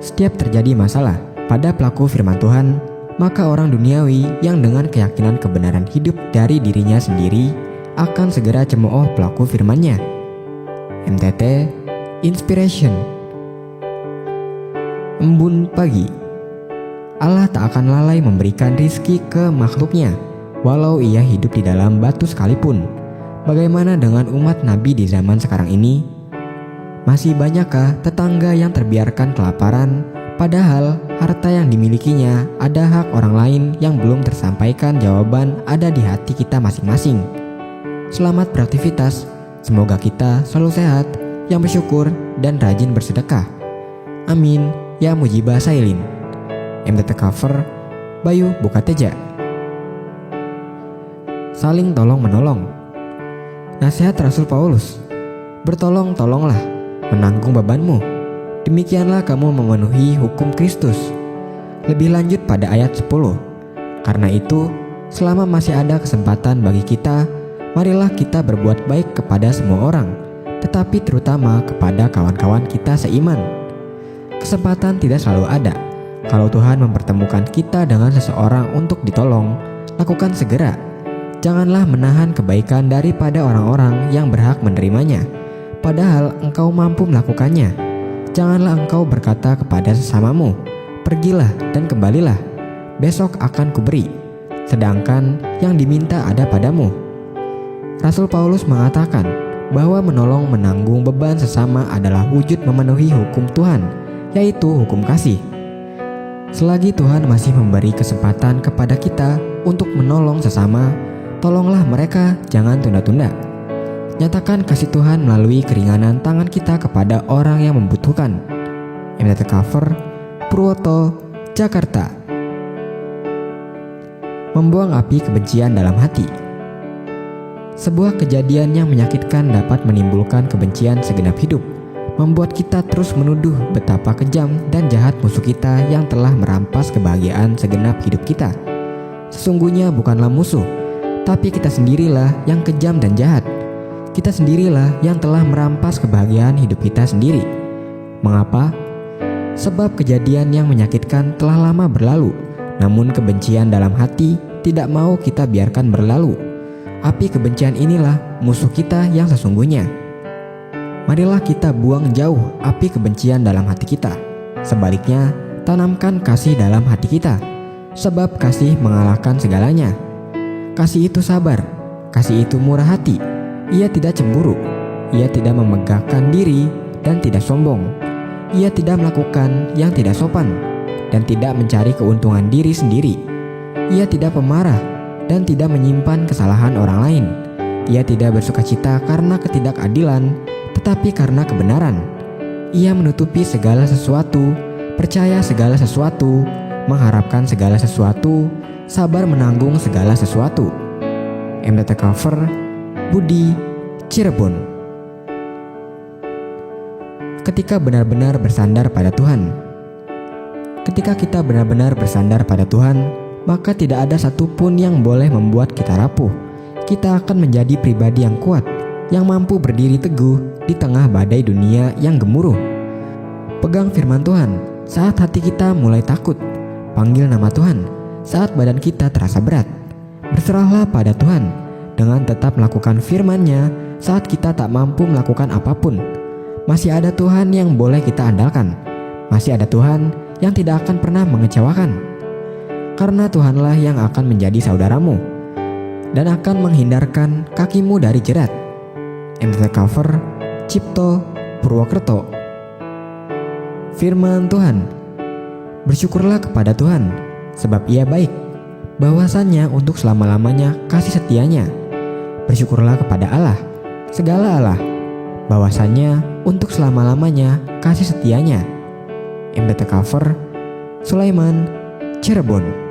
Setiap terjadi masalah pada pelaku firman Tuhan, maka orang duniawi yang dengan keyakinan kebenaran hidup dari dirinya sendiri akan segera cemooh pelaku firman-Nya. MTT Inspiration. Embun pagi. Allah tak akan lalai memberikan rizki ke makhluknya, walau ia hidup di dalam batu sekalipun. Bagaimana dengan umat Nabi di zaman sekarang ini? Masih banyakkah tetangga yang terbiarkan kelaparan, padahal harta yang dimilikinya ada hak orang lain yang belum tersampaikan jawaban ada di hati kita masing-masing. Selamat beraktivitas, semoga kita selalu sehat, yang bersyukur dan rajin bersedekah. Amin, ya Mujibah Sailin. MTT Cover, Bayu Bukateja. Saling tolong-menolong. Nasihat Rasul Paulus, bertolong-tolonglah, menanggung bebanmu. Demikianlah kamu memenuhi hukum Kristus. Lebih lanjut pada ayat 10. Karena itu, selama masih ada kesempatan bagi kita, marilah kita berbuat baik kepada semua orang, tetapi terutama kepada kawan-kawan kita seiman. Kesempatan tidak selalu ada. Kalau Tuhan mempertemukan kita dengan seseorang untuk ditolong, lakukan segera. Janganlah menahan kebaikan daripada orang-orang yang berhak menerimanya, padahal engkau mampu melakukannya. Janganlah engkau berkata kepada sesamamu, pergilah dan kembalilah, besok akan kuberi, sedangkan yang diminta ada padamu. Rasul Paulus mengatakan bahwa menolong menanggung beban sesama adalah wujud memenuhi hukum Tuhan, yaitu hukum kasih. Selagi Tuhan masih memberi kesempatan kepada kita untuk menolong sesama, tolonglah mereka, jangan tunda-tunda. Nyatakan kasih Tuhan melalui keringanan tangan kita kepada orang yang membutuhkan. MTT Cover, Purwoto, Jakarta. Membuang api kebencian dalam hati. Sebuah kejadian yang menyakitkan dapat menimbulkan kebencian segenap hidup, membuat kita terus menuduh betapa kejam dan jahat musuh kita yang telah merampas kebahagiaan segenap hidup kita. Sesungguhnya bukanlah musuh, tapi kita sendirilah yang kejam dan jahat. Kita sendirilah yang telah merampas kebahagiaan hidup kita sendiri. Mengapa? Sebab kejadian yang menyakitkan telah lama berlalu, namun kebencian dalam hati tidak mau kita biarkan berlalu. Api kebencian inilah musuh kita yang sesungguhnya. Marilah kita buang jauh api kebencian dalam hati kita. Sebaliknya, tanamkan kasih dalam hati kita, sebab kasih mengalahkan segalanya. Kasih itu sabar, kasih itu murah hati. Ia tidak cemburu, ia tidak memegahkan diri dan tidak sombong. Ia tidak melakukan yang tidak sopan dan tidak mencari keuntungan diri sendiri. Ia tidak pemarah dan tidak menyimpan kesalahan orang lain. Ia tidak bersukacita karena ketidakadilan, tetapi karena kebenaran. Ia menutupi segala sesuatu, percaya segala sesuatu, mengharapkan segala sesuatu, sabar menanggung segala sesuatu. MTT Cover, Budi, Cirebon. Ketika benar-benar bersandar pada Tuhan. Ketika kita benar-benar bersandar pada Tuhan, maka tidak ada satupun yang boleh membuat kita rapuh. Kita akan menjadi pribadi yang kuat, yang mampu berdiri teguh di tengah badai dunia yang gemuruh. Pegang firman Tuhan saat hati kita mulai takut. Panggil nama Tuhan saat badan kita terasa berat. Berserahlah pada Tuhan dengan tetap melakukan firman-Nya saat kita tak mampu melakukan apapun. Masih ada Tuhan yang boleh kita andalkan. Masih ada Tuhan yang tidak akan pernah mengecewakan. Karena Tuhanlah yang akan menjadi saudaramu dan akan menghindarkan kakimu dari jerat. MTT Cover, Cipto, Purwokerto. Firman Tuhan. Bersyukurlah kepada Tuhan, sebab Ia baik, bahwasannya untuk selama-lamanya kasih setianya. Bersyukurlah kepada Allah, segala Allah, bahwasannya untuk selama-lamanya kasih setianya. MTT Cover, Sulaiman, Cirebon.